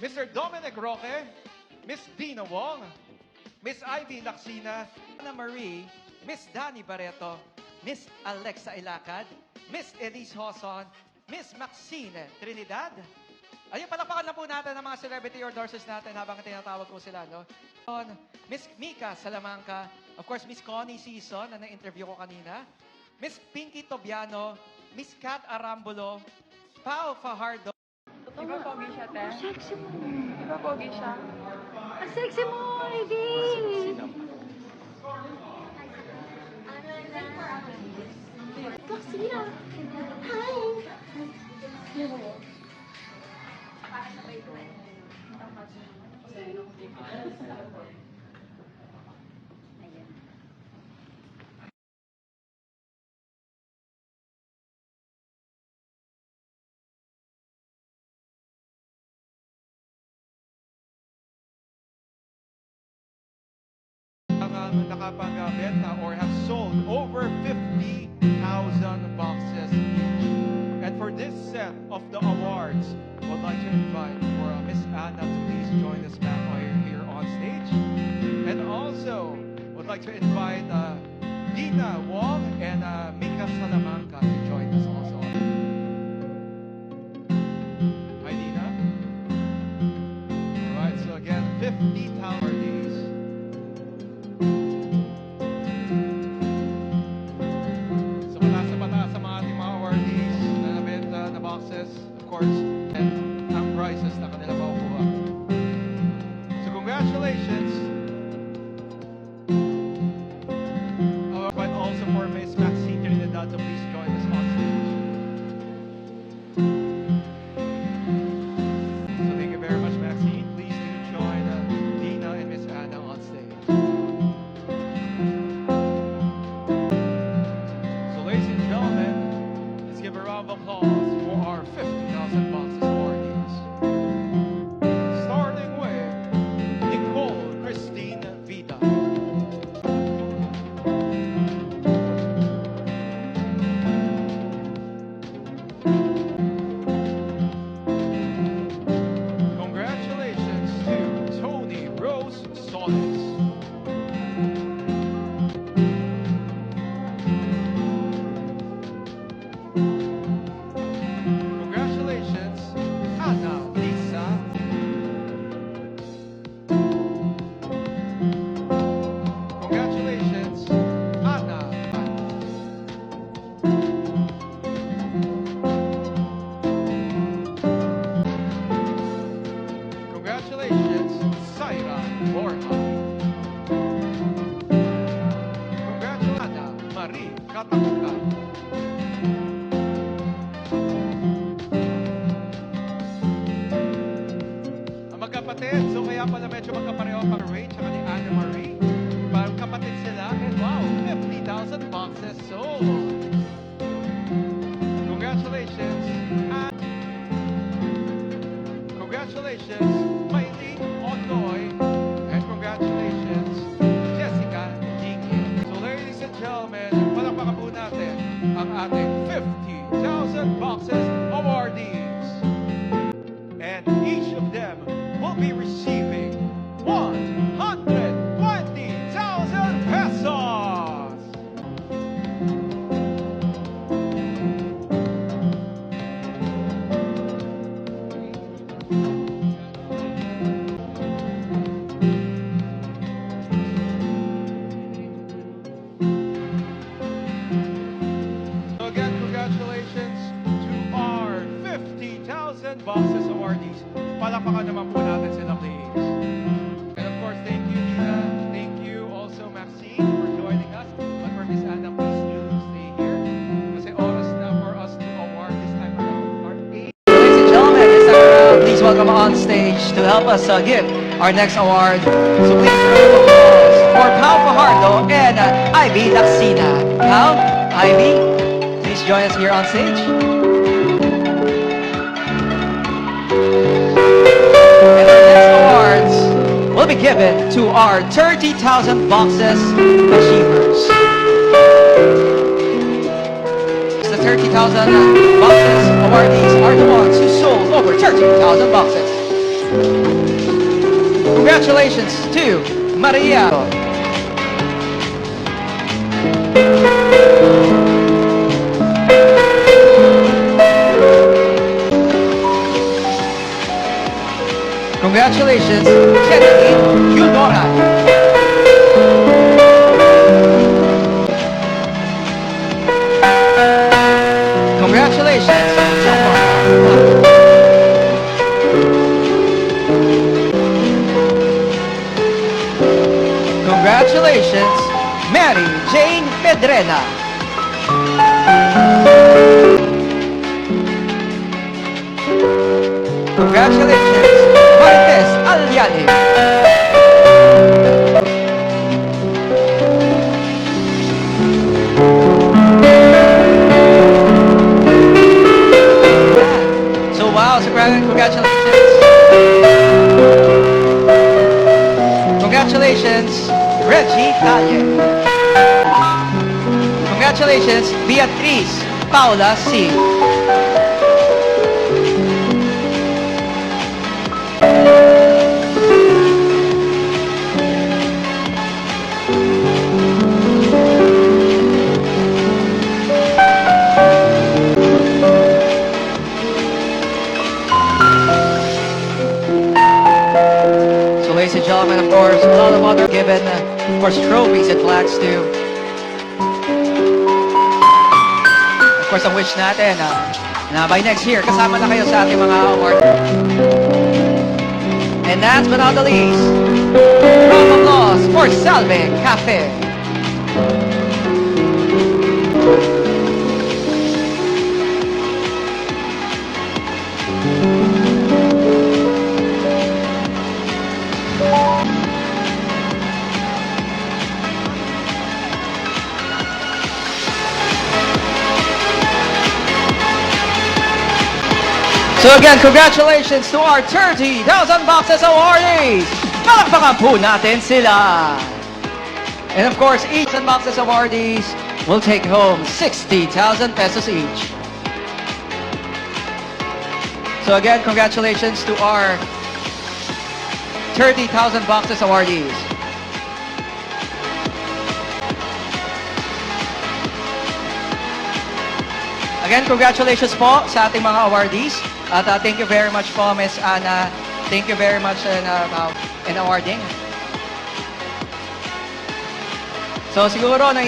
Mr. Dominic Roque, Miss Dina Wong, Miss Ivy Laksina, Ana Marie, Miss Dani Barreto, Miss Alexa Ilacad, Miss Elise Hoson, Miss Maxine Trinidad. Ayun, palakpakan na po natin ang mga celebrity endorses natin habang tinatawag ko sila, no? Miss Mika Salamanca, of course, Miss Connie Season, na na-interview ko kanina, Miss Pinky Tobiano, Miss Kat Arambulo, Pao Fajardo. Di ba pogi siya, te? Sexy mo. Di ba pogi siya? Ang sexy mo, Ivy. Laksina. Hi. nakapag-benta or have sold over 50,000 boxes each. And for this set of the awards, would like to invite for Miss Anna to please join us back here on stage. And also, would like to invite Dina Wong and Mika Salamanca to join us also. Hi, Dina. All right, so again, 50,000 these. Of course, and ang prizes na kanila makukuha. So congratulations. But also for Miss Maxine Trinidad to please join us on stage. So thank you very much, Maxine. Please do join Dina and Miss Anna on stage. So ladies and gentlemen, let's give a round of applause for our 50,000 boxes awardees. Starting with Nicole Christine Vida. Congratulations to Tony Rose Solis. Congratulations, Saira Borja. Congratulations, Ana Marie Katakuka. Ang magkapatid, so kaya pala medyo magkapareho ang Ray tsaka ni Ana Marie. Parang kapatid sila, and wow, 50,000 boxes sold. Congratulations, congratulations, Maylene Onoy, and congratulations, Jessica Jingy. So ladies and gentlemen, palakpakan po natin ang ating 50,000 boxes awardees. And each of them will be receiving 120,000 pesos. Boxes awardees. Palakpakan naman po natin sila, please. And of course, thank you, Dina. Thank you also, Maxine, for joining us. But for Miss Anna, please do stay here. Kasi oras na for us to award this time around our 8th. Ladies and gentlemen, Miss Anna, please welcome on stage to help us give our next award. So please round of applause for Pao Fajardo and Ivy Laksina. Pao, Ivy, please join us here on stage. And our next awards will be given to our 30,000 boxes achievers. The 30,000 boxes awardees are the ones who sold over 30,000 boxes. Congratulations to Maria. Congratulations, Kennedy Eudora. Congratulations, Jomar. Congratulations, Mary Jane Pedrena. Congratulations, Marites Aliani. So wow, so congratulations. Congratulations, Reggie Talle. Congratulations, Beatriz Paula C. So ladies and gentlemen, of course, a lot of other given, of course, trophies and flags too. Of course, ang wish natin na by next year, kasama na kayo sa ating mga award. And last but not the least, round of applause for Salve Cafe. So again, congratulations to our 30,000 boxes awardees! Palakpakan po natin sila! And of course, each 1,000 boxes awardees will take home 60,000 pesos each. So again, congratulations to our 30,000 boxes awardees. Again, congratulations po sa ating mga awardees. At thank you very much po, Miss Ana. Thank you very much in awarding. So siguro na